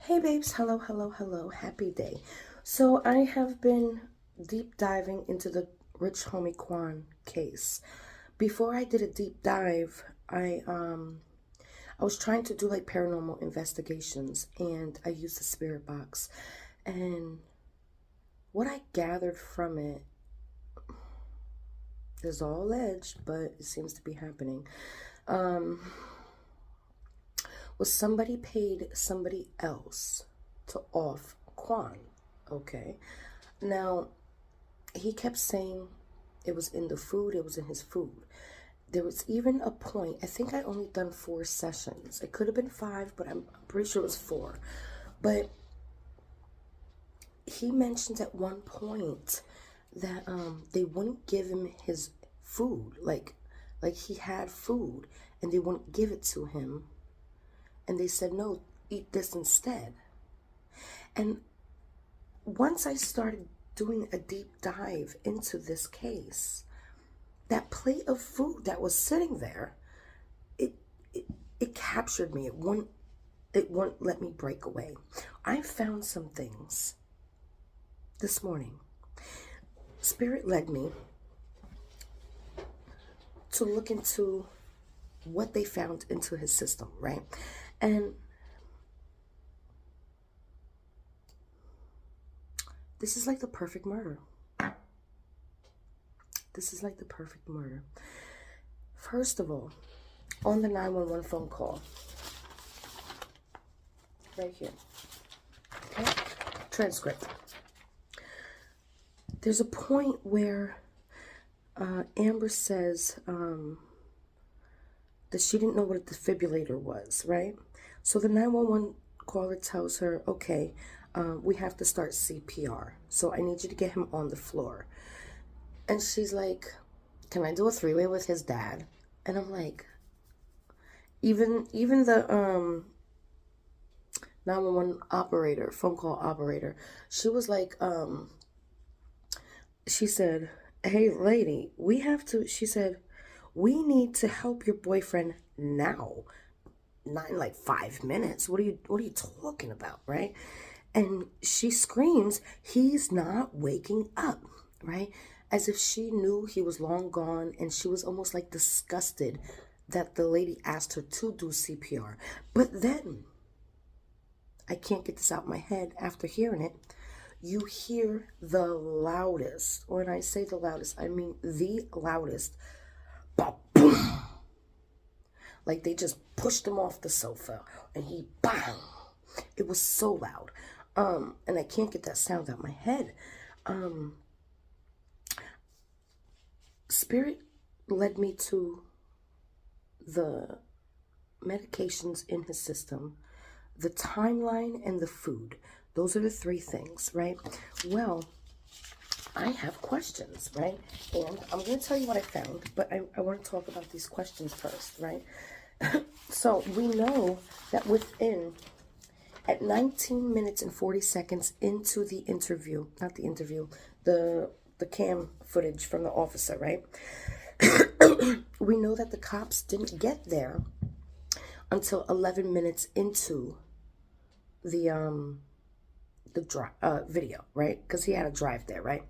Hey babes, hello, hello, hello, happy day. So I have been deep diving into the Rich Homie Quan case. Before I did a deep dive, I was trying to do like paranormal investigations and I used the spirit box. And what I gathered from it is all alleged, but it seems to be happening. Um was somebody paid somebody else to off Quan. Okay. Now, he kept saying it was in the food, it was in his food. There was even a point, I think I only done 4 sessions. It could have been 5, but I'm pretty sure it was 4. But he mentioned at one point that they wouldn't give him his food, like he had food and they wouldn't give it to him, and they said no, eat this instead. And once I started doing a deep dive into this case, that plate of food that was sitting there, it it, it captured me. It won't let me break away. I found some things this morning. Spirit led me to look into what they found into his system, right? And this is like the perfect murder. This is like the perfect murder. First of all, on the 911 phone call, right here, okay? Transcript. There's a point where Amber says that she didn't know what a defibrillator was, right? So the 911 caller tells her, okay, we have to start CPR. So I need you to get him on the floor. And she's like, can I do a 3-way with his dad? And I'm like, even the 911 operator, phone call operator, she was like, she said, hey lady, she said, we need to help your boyfriend now. Not in like 5 minutes. What are you talking about, right? And she screams, he's not waking up, right? As if she knew he was long gone, and she was almost like disgusted that the lady asked her to do CPR. But then, I can't get this out of my head after hearing it, you hear the loudest, when I say the loudest, I mean the loudest, boom, like they just pushed him off the sofa, and he bang. It was so loud. And I can't get that sound out of my head. Spirit led me to the medications in his system, the timeline, and the food. Those are the 3 things, right? Well, I have questions, right? And I'm going to tell you what I found, but I want to talk about these questions first, right? So we know that at 19 minutes and 40 seconds into the interview, not the interview, the cam footage from the officer, right? We know that the cops didn't get there until 11 minutes into the video, right? Because he had a drive there, right?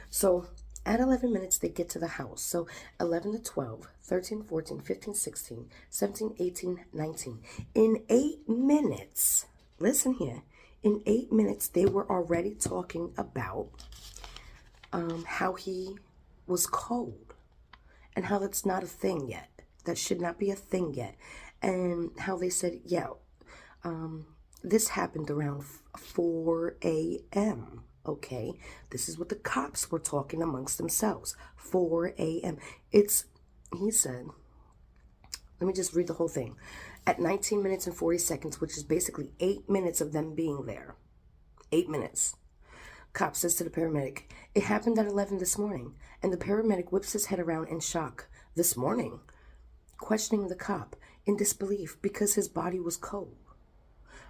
So at 11 minutes, they get to the house. So 11 to 12, 13, 14, 15, 16, 17, 18, 19. In 8 minutes, listen here, in 8 minutes, they were already talking about how he was cold and how that's not a thing yet. That should not be a thing yet. And how they said, yeah, this happened around 4 a.m. Okay, this is what the cops were talking amongst themselves. 4 a.m. He said, let me just read the whole thing. At 19 minutes and 40 seconds, which is basically 8 minutes of them being there. 8 minutes. Cop says to the paramedic, it happened at 11 this morning. And the paramedic whips his head around in shock. This morning? Questioning the cop in disbelief because his body was cold.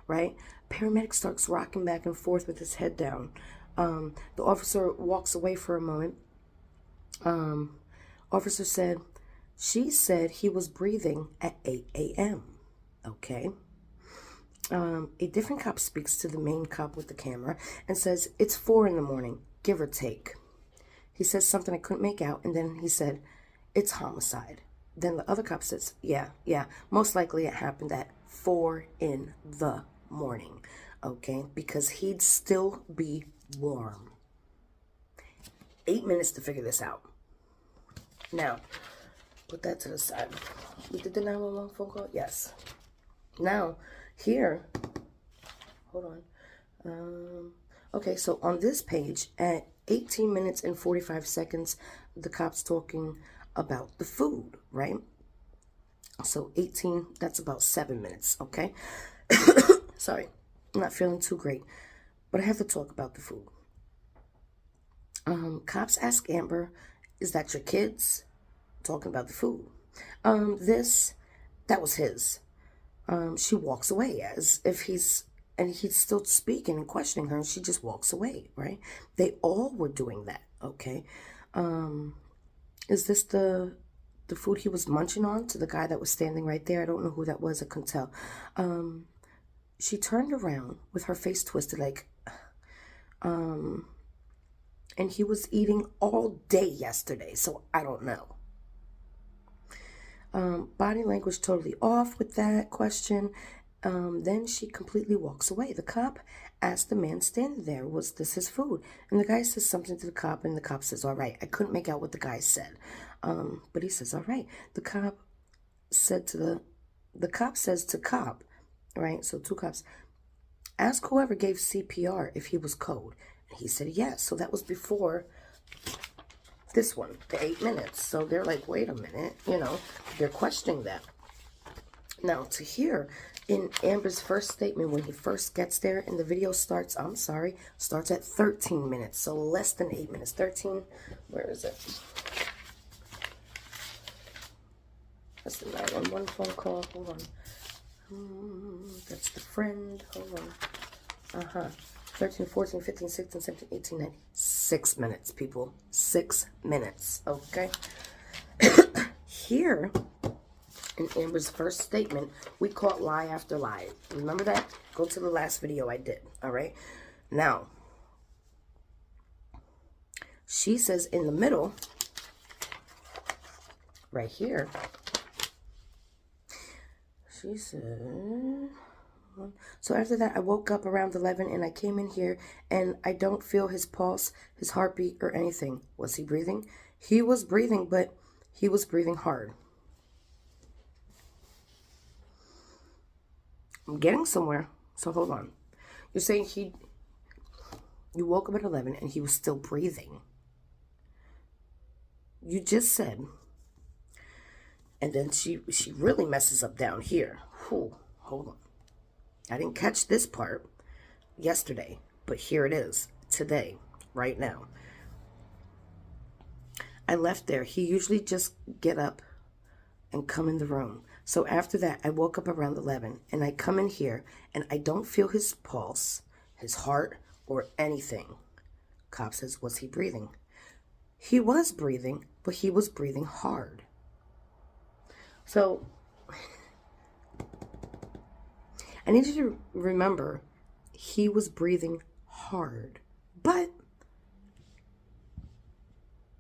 Right? Paramedic starts rocking back and forth with his head down. The officer walks away for a moment. Officer said, she said he was breathing at 8 a.m. Okay. a different cop speaks to the main cop with the camera and says, it's 4 in the morning, give or take. He says something I couldn't make out, and then he said, it's homicide. Then the other cop says, yeah, most likely it happened at 4 in the morning, okay? Because he'd still be warm. 8 minutes to figure this out. Now, put that to the side. We did the 911 phone call? Yes. Now, here, hold on. Okay, so on this page, at 18 minutes and 45 seconds, the cop's talking about the food, right? So 18, that's about 7 minutes, okay? Sorry, I'm not feeling too great, but I have to talk about the food. Cops ask Amber, is that your kids? Talking about the food. That was his. She walks away as if he's still speaking and questioning her, and she just walks away, right? They all were doing that, okay? Is this the food he was munching on to the guy that was standing right there? I don't know who that was, I couldn't tell. She turned around with her face twisted like, and he was eating all day yesterday, so I don't know. Body language totally off with that question. Then she completely walks away. The cop asked the man standing there, was this his food? And the guy says something to the cop, and the cop says, all right. I couldn't make out what the guy said. But he says, all right. The cop said to the cop says to cop, right? So 2 cops, ask whoever gave CPR if he was code. And he said, yes. So that was before this one, the 8 minutes. So they're like, wait a minute, they're questioning that. Now, to hear in Amber's first statement, when he first gets there, and the video starts at 13 minutes, so less than 8 minutes. 13, where is it? That's the 911 phone call. Hold on. That's the friend. Hold on. 13, 14, 15, 16, 17, 18, 19. 6 minutes, people. 6 minutes, okay? Here, in Amber's first statement, we caught lie after lie. Remember that? Go to the last video I did, all right? Now, she says in the middle, right here, she said, so after that, I woke up around 11 and I came in here and I don't feel his pulse, his heartbeat, or anything. Was he breathing? He was breathing, but he was breathing hard. I'm getting somewhere, so hold on. You're saying you woke up at 11 and he was still breathing. You just said, and then she really messes up down here. Hold on. I didn't catch this part yesterday, but here it is today, right now. I left there. He usually just get up and come in the room. So after that, I woke up around 11 and I come in here and I don't feel his pulse, his heart, or anything. Cop says, was he breathing? He was breathing, but he was breathing hard. So I need you to remember, he was breathing hard. But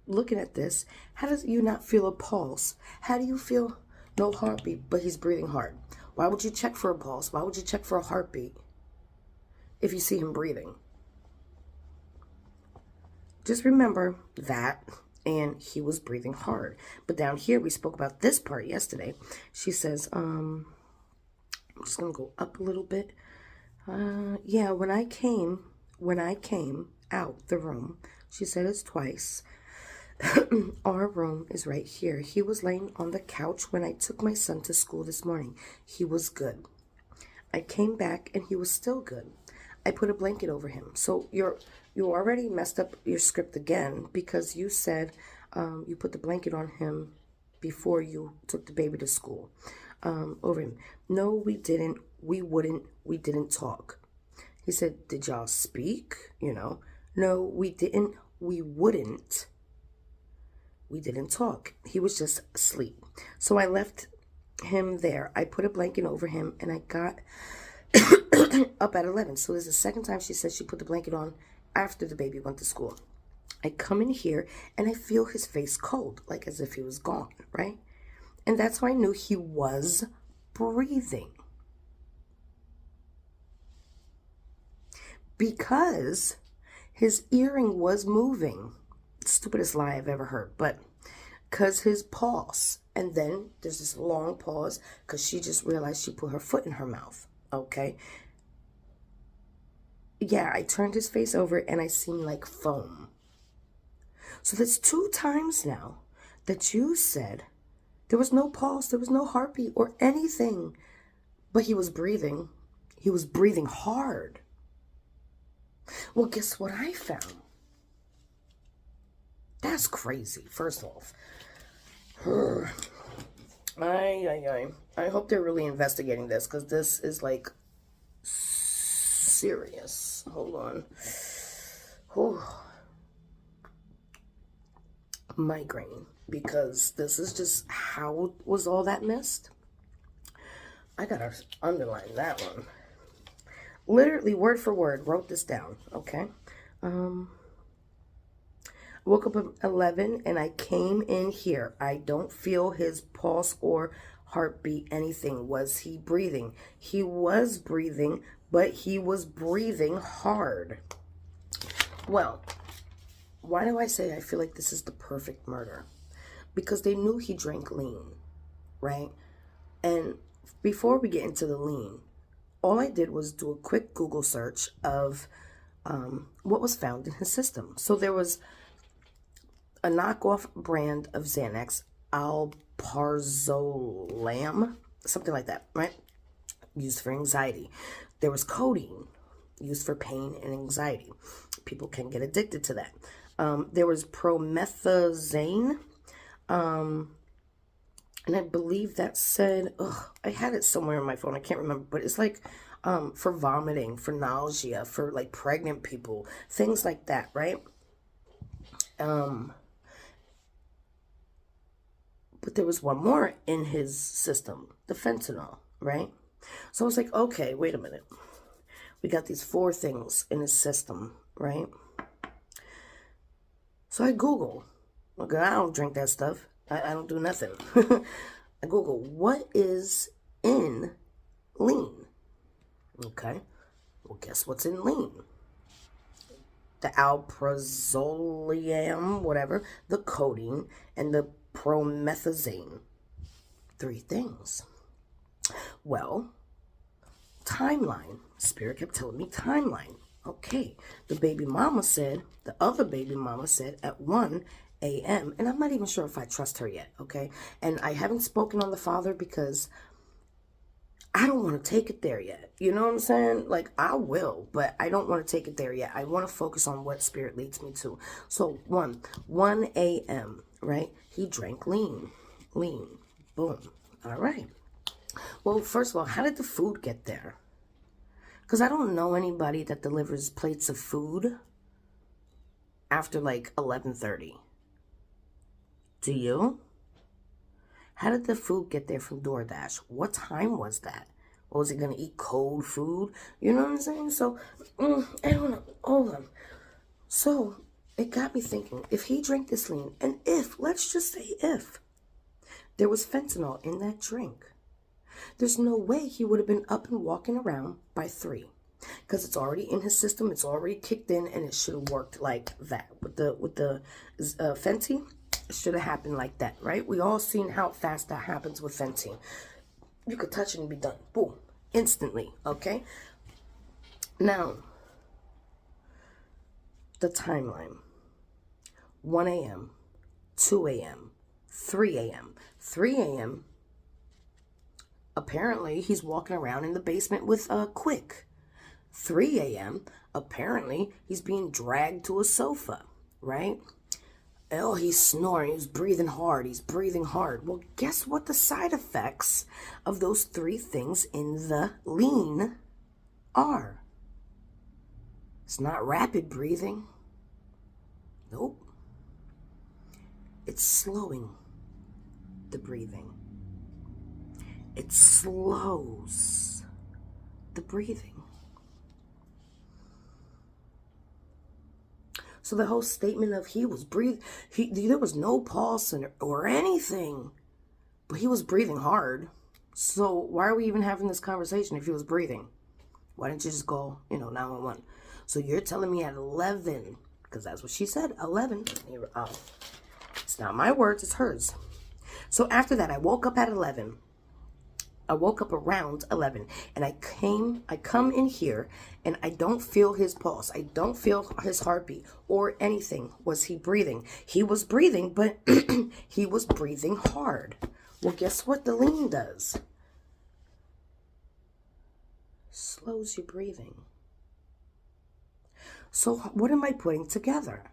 looking at this, how does you not feel a pulse? How do you feel no heartbeat, but he's breathing hard? Why would you check for a pulse? Why would you check for a heartbeat if you see him breathing? Just remember that, and he was breathing hard. But down here, we spoke about this part yesterday. She says, I'm just going to go up a little bit. Yeah, when I came out the room, she said it's twice. Our room is right here. He was laying on the couch when I took my son to school this morning. He was good. I came back and he was still good. I put a blanket over him. So you already messed up your script again, because you said you put the blanket on him before you took the baby to school. Over him. No, we didn't. We wouldn't. We didn't talk. He said, did y'all speak? No, we didn't. We wouldn't. We didn't talk. He was just asleep. So I left him there. I put a blanket over him and I got up at 11. So this is the second time she said she put the blanket on after the baby went to school. I come in here and I feel his face cold, like as if he was gone, right? And that's why I knew he was breathing. Because his earring was moving. Stupidest lie I've ever heard, but because his pulse. And then there's this long pause because she just realized she put her foot in her mouth. Okay. Yeah, I turned his face over and I seen like foam. So that's 2 times now that you said there was no pulse, there was no heartbeat or anything, but he was breathing. He was breathing hard. Well, guess what I found? That's crazy, first off. I hope they're really investigating this, because this is like serious. Hold on. Whew. Migraine, because this is just how was all that missed. I gotta underline that one. Literally word for word wrote this down. Okay. Woke up at 11 and I came in here. I don't feel his pulse or heartbeat, anything. Was he breathing? He was breathing, but he was breathing hard. Well, why do I say I feel like this is the perfect murder? Because they knew he drank lean, right? And before we get into the lean, all I did was do a quick Google search of what was found in his system. So there was a knockoff brand of Xanax, alprazolam, something like that, right? Used for anxiety. There was codeine, used for pain and anxiety. People can get addicted to that. There was promethazine, and I believe that said, I had it somewhere on my phone, I can't remember, but it's like for vomiting, for nausea, for like pregnant people, things like that, right? But there was one more in his system, the fentanyl, right? So I was like, okay, wait a minute. We got these 4 things in his system, right? So I Google. Look, I don't drink that stuff. I don't do nothing. I Google, what is in lean? Okay. Well, guess what's in lean? The alprazolam, whatever, the codeine, and the promethazine. 3 things. Well, timeline. Spirit kept telling me timeline. Okay. The other baby mama said at 1 a.m. And I'm not even sure if I trust her yet, okay? And I haven't spoken on the father because I don't want to take it there yet. You know what I'm saying? Like, I will, but I don't want to take it there yet. I want to focus on what spirit leads me to. So 1 a.m., right? He drank lean. Boom. All right. Well, first of all, how did the food get there? Because I don't know anybody that delivers plates of food after like 11:30. Do you? How did the food get there from DoorDash? What time was that? Or was he going to eat cold food? You know what I'm saying? So, I don't know. Hold on. So, it got me thinking, if he drank this lean, and let's just say if, there was fentanyl in that drink, there's no way he would have been up and walking around by 3. Because it's already in his system, it's already kicked in, and it should have worked like that. With the Fenty, it should have happened like that, right? We all seen how fast that happens with Fenty. You could touch it and be done. Boom. Instantly, okay? Now, the timeline. 1 a.m., 2 a.m., 3 a.m. 3 a.m., apparently he's walking around in the basement with Quick. 3 a.m., apparently he's being dragged to a sofa, right? Oh, he's snoring, he's breathing hard. Well, guess what the side effects of those 3 things in the lean are? It's not rapid breathing. Nope. It's slowing the breathing. It slows the breathing. So the whole statement of he was breathing, there was no pulse or anything, but he was breathing hard. So why are we even having this conversation if he was breathing? Why didn't you just go, 911? So you're telling me at 11, because that's what she said, 11. It's not my words, it's hers. So after that, I woke up at 11. I woke up around 11, and I come in here, and I don't feel his pulse. I don't feel his heartbeat or anything. Was he breathing? He was breathing, but he was breathing hard. Well, guess what the lean does? Slows your breathing. So what am I putting together?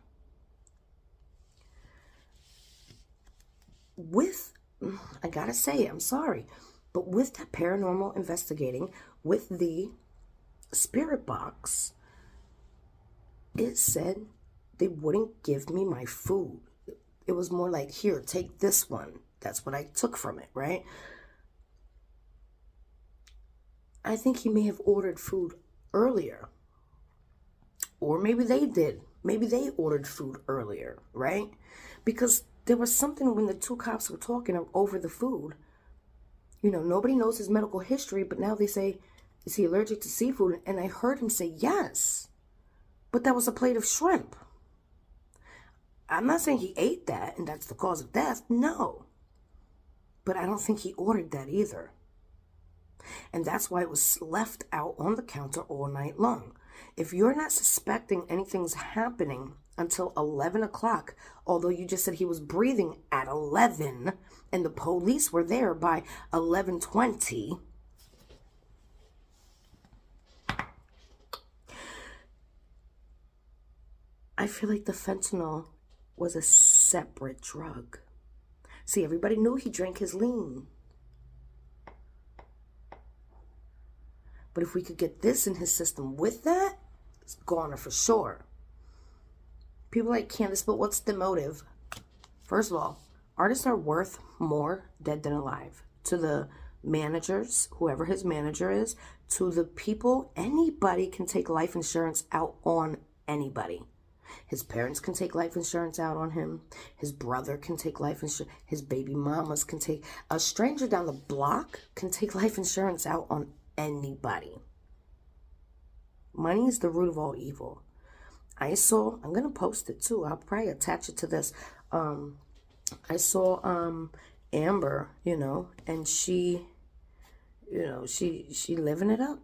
I gotta say, I'm sorry, but with that paranormal investigating, with the spirit box, it said they wouldn't give me my food. It was more like, here, take this one. That's what I took from it, right? I think he may have ordered food earlier. Or maybe they did. Maybe they ordered food earlier, right? Because there was something when the two cops were talking over the food. Nobody knows his medical history, but now they say, is he allergic to seafood? And I heard him say yes. But that was a plate of shrimp. I'm not saying he ate that and that's the cause of death. No. But I don't think he ordered that either. And that's why it was left out on the counter all night long. If you're not suspecting anything's happening until 11 o'clock, although you just said he was breathing at 11 and the police were there by 11:20, I feel like the fentanyl was a separate drug. See, everybody knew he drank his lean. But if we could get this in his system with that, it's goner for sure. People like Candace, but what's the motive? First of all, artists are worth more dead than alive. To the managers, whoever his manager is, to the people, anybody can take life insurance out on anybody. His parents can take life insurance out on him. His brother can take life insurance. His baby mamas can take. A stranger down the block can take life insurance out on anybody. Money is the root of all evil. I'm going to post it too. I'll probably attach it to this. I saw Amber, and she living it up.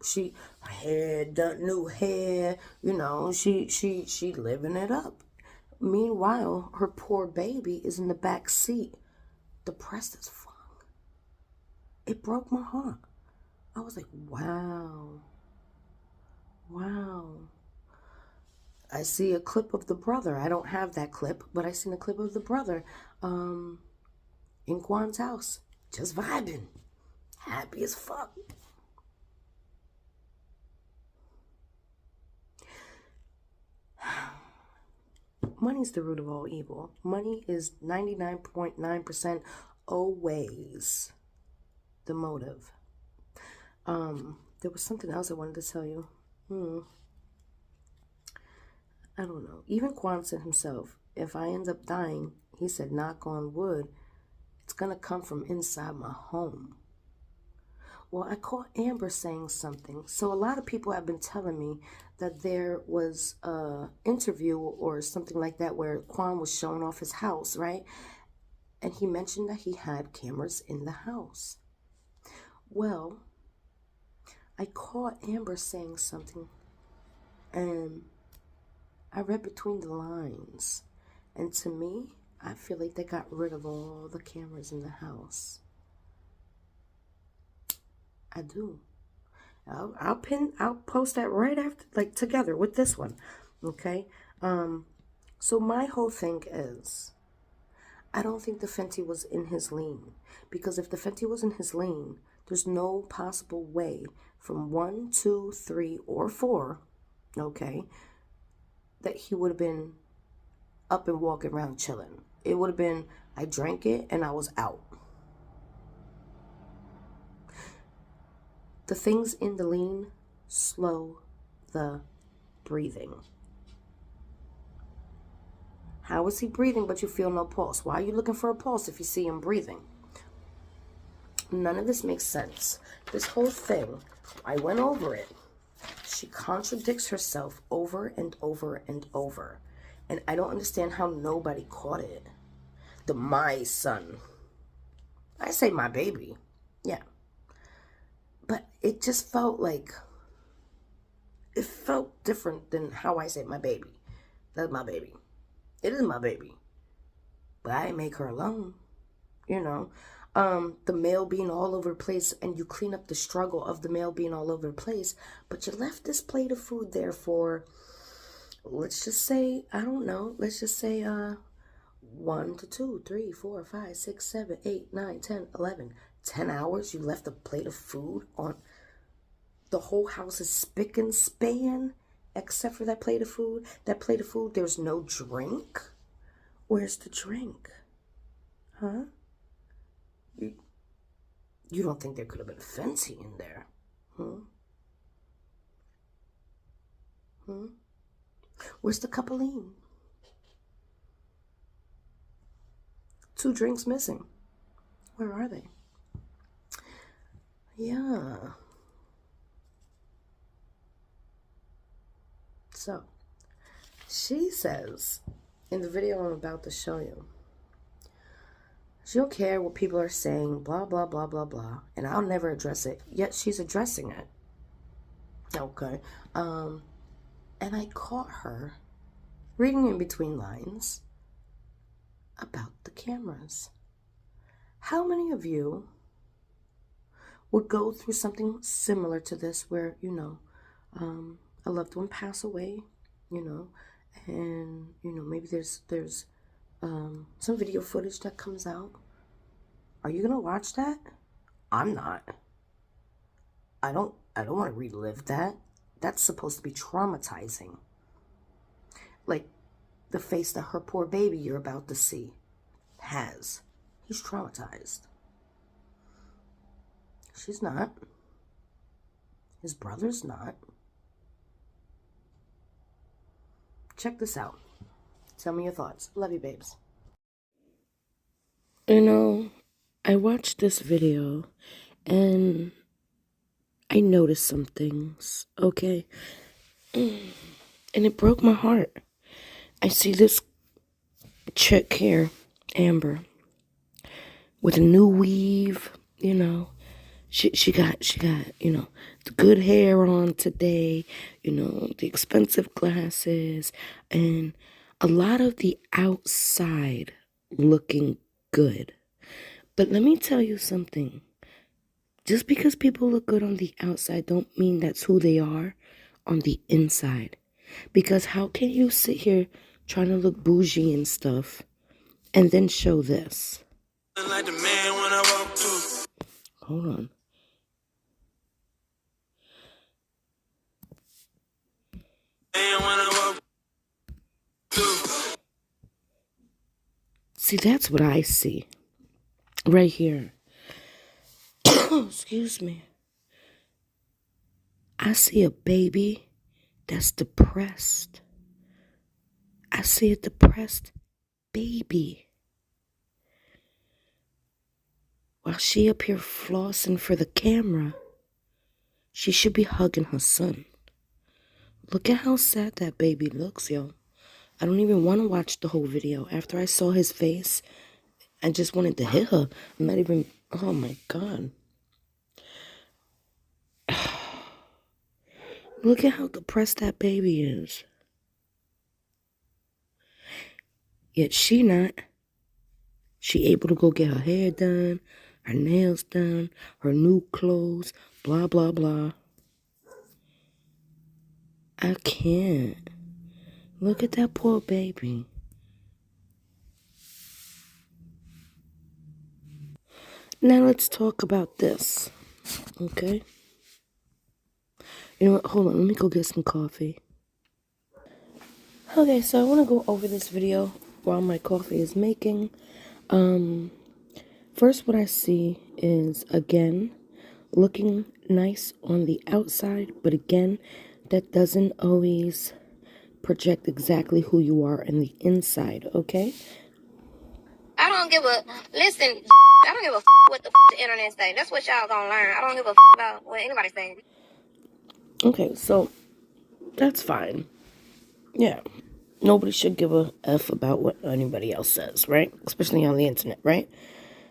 She had new hair, she living it up. Meanwhile, her poor baby is in the back seat, depressed as fuck. It broke my heart. I was like, wow. I see a clip of the brother. I don't have that clip, but I seen a clip of the brother in Kwan's house, just vibing, happy as fuck. Money's the root of all evil. Money is 99.9% always the motive. There was something else I wanted to tell you. I don't know. Even Quan said himself, if I end up dying, he said, knock on wood, it's going to come from inside my home. Well, I caught Amber saying something. So a lot of people have been telling me that there was an interview or something like that where Quan was showing off his house, right? And he mentioned that he had cameras in the house. Well, I caught Amber saying something, and I read between the lines. And to me, I feel like they got rid of all the cameras in the house. I do. I'll post that right after, like together with this one. Okay? So my whole thing is, I don't think the Fenty was in his lean. Because if the Fenty was in his lean, there's no possible way from 1, 2, 3, or 4, okay, that he would have been up and walking around chilling. It would have been, I drank it and I was out. The things in the lean slow the breathing. How is he breathing but you feel no pulse? Why are you looking for a pulse if you see him breathing? None of this makes sense. This whole thing, I went over it. She contradicts herself over and over and over. And I don't understand how nobody caught it. My son. I say my baby. Yeah. But it just felt like, it felt different than how I say my baby. That's my baby. It is my baby. But I didn't make her alone. You know. The mail being all over the place, and you clean up the struggle of the mail being all over the place, but you left this plate of food there for, let's just say, I don't know, let's just say 1 to 2, 3, 4, 5, 6, 7, 8, 9, 10, 11, 10 hours. You left a plate of food on. The whole house is spick and span except for that plate of food. That plate of food, there's no drink. Where's the drink? Huh? You don't think there could have been Fenty in there? Where's the cup of lean? 2 drinks missing. Where are they? Yeah. So, she says, in the video I'm about to show you, she don't care what people are saying, blah, blah, blah, blah, blah, and I'll never address it, yet she's addressing it. Okay. And I caught her reading in between lines about the cameras. How many of you would go through something similar to this where, you know, a loved one pass away, you know, and, you know, maybe there's some video footage that comes out? Are you gonna watch that? I'm not. I don't want to relive that. That's supposed to be traumatizing. Like the face that her poor baby you're about to see has. He's traumatized. She's not. His brother's not. Check this out. Tell me your thoughts. Love you, babes. You know, I watched this video and I noticed some things, okay? And it broke my heart. I see this chick here, Amber, with a new weave, you know. She got, you know, the good hair on today, you know, the expensive glasses, and a lot of the outside looking good. But let me tell you something. Just because people look good on the outside don't mean that's who they are on the inside. Because how can you sit here trying to look bougie and stuff and then show this? Like the man when I walk through. Hold on. See, that's what I see right here. Excuse me. I see a baby that's depressed. I see a depressed baby. While she up here flossing for the camera, she should be hugging her son. Look at how sad that baby looks, yo. I don't even want to watch the whole video. After I saw his face, I just wanted to hit her. I'm not even, oh my God. Look at how depressed that baby is. Yet she not. She able to go get her hair done, her nails done, her new clothes, blah, blah, blah. I can't. Look at that poor baby. Now let's talk about this, okay? You know what? Hold on. Let me go get some coffee. Okay, so I want to go over this video while my coffee is making. First, what I see is, again, looking nice on the outside, but again, that doesn't always project exactly who you are in the inside, okay? I don't give a, listen, I don't give a what the internet say. That's what y'all gonna learn. I don't give a about what anybody saying. Okay, so that's fine. Yeah. Nobody should give a F about what anybody else says, right? Especially on the internet, right?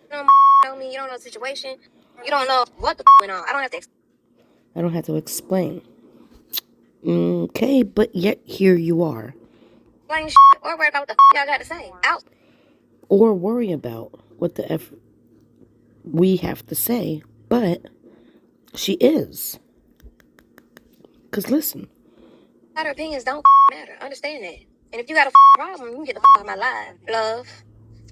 You don't know me, you don't know the situation, you don't know what the went on. I don't have to explain. Okay, but yet here you are. explain or worry about what the y'all got to say. Out. Or worry about what the F we have to say, but she is. Because listen. Our opinions don't matter. Understand that. And if you got a problem, you can get the out of my life, love.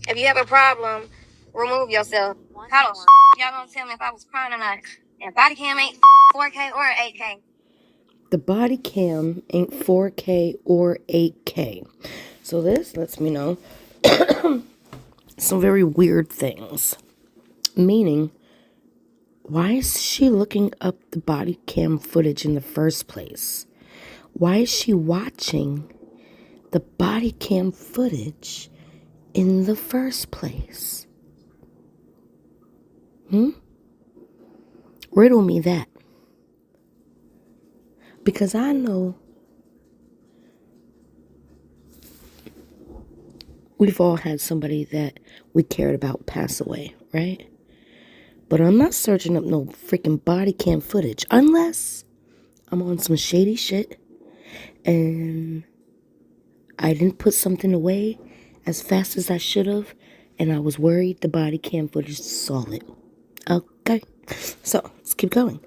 If you have a problem, remove yourself. How the y'all gonna tell me if I was crying or not? And body cam ain't 4K or 8K. The body cam ain't 4K or 8K. So this lets me know some very weird things. Meaning, why is she looking up the body cam footage in the first place? Why is she watching the body cam footage in the first place? Riddle me that. Because I know we've all had somebody that we cared about pass away, right? But I'm not searching up no freaking body cam footage unless I'm on some shady shit and I didn't put something away as fast as I should have, and I was worried the body cam footage saw it. Okay, so let's keep going.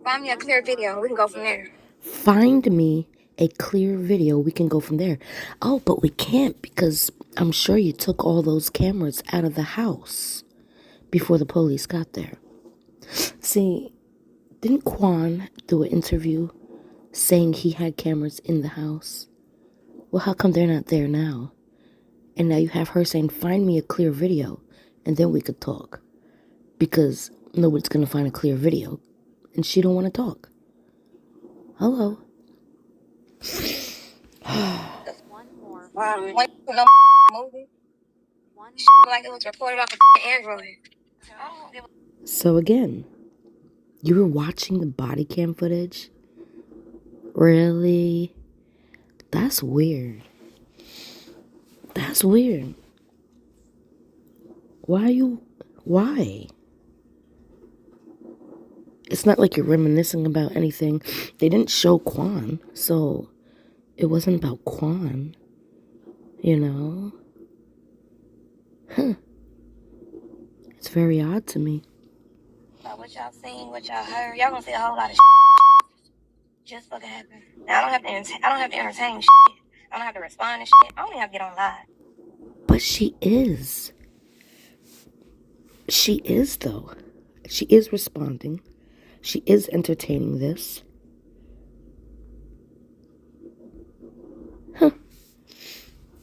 Find me a clear video. We can go from there. Find me a clear video. We can go from there. Oh, but we can't because I'm sure you took all those cameras out of the house before the police got there. See, didn't Quan do an interview saying he had cameras in the house? Well, how come they're not there now? And now you have her saying, find me a clear video, and then we could talk. Because nobody's going to find a clear video, and she don't want to talk. Hello. One more. Movie. Like it was recorded off of Android. So again, you were watching the body cam footage? Really? That's weird. That's weird. Why? It's not like you're reminiscing about anything. They didn't show Quan, so it wasn't about Quan, you know? Huh. It's very odd to me. What y'all seen, what y'all heard, y'all gonna see a whole lot of just fucking happen. Now, I don't have to entertain shit. I don't have to respond to shit. I only have to get on live. But she is. She is, though. She is responding. She is entertaining this. Huh.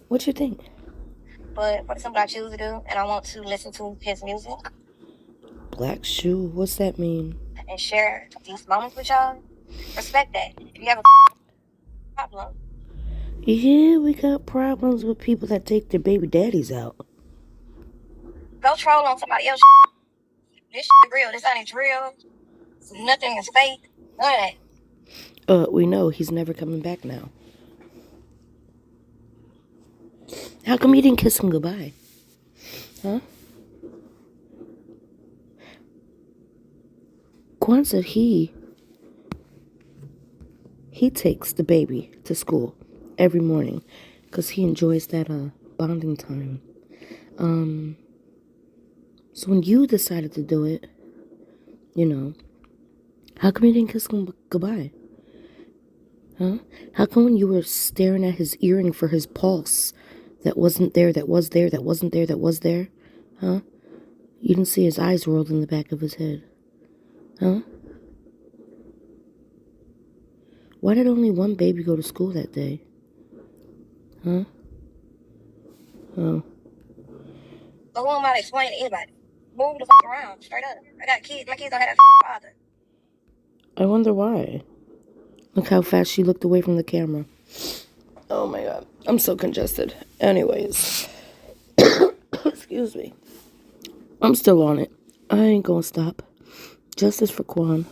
What you think? But for something I choose to do, and I want to listen to his music. Black Shoe, what's that mean? And share these moments with y'all. Respect that. If you have a problem. Yeah, we got problems with people that take their baby daddies out. Go troll on somebody else. This shit is real. This ain't real. Nothing is fake. None of that. We know he's never coming back now. How come you didn't kiss him goodbye? Huh? Quan said he takes the baby to school every morning because he enjoys that bonding time. So when you decided to do it, you know, how come you didn't kiss him goodbye? Huh? How come when you were staring at his earring for his pulse that wasn't there, that was there, that wasn't there, that was there, huh? You didn't see his eyes rolled in the back of his head, huh? Why did only one baby go to school that day? Huh? Oh. But who am I to explain to anybody? Move the fuck around, straight up. I got kids. My kids don't have that father. I wonder why. Look how fast she looked away from the camera. Oh my god. I'm so congested. Anyways. Excuse me. I'm still on it. I ain't gonna stop. Justice for Quan.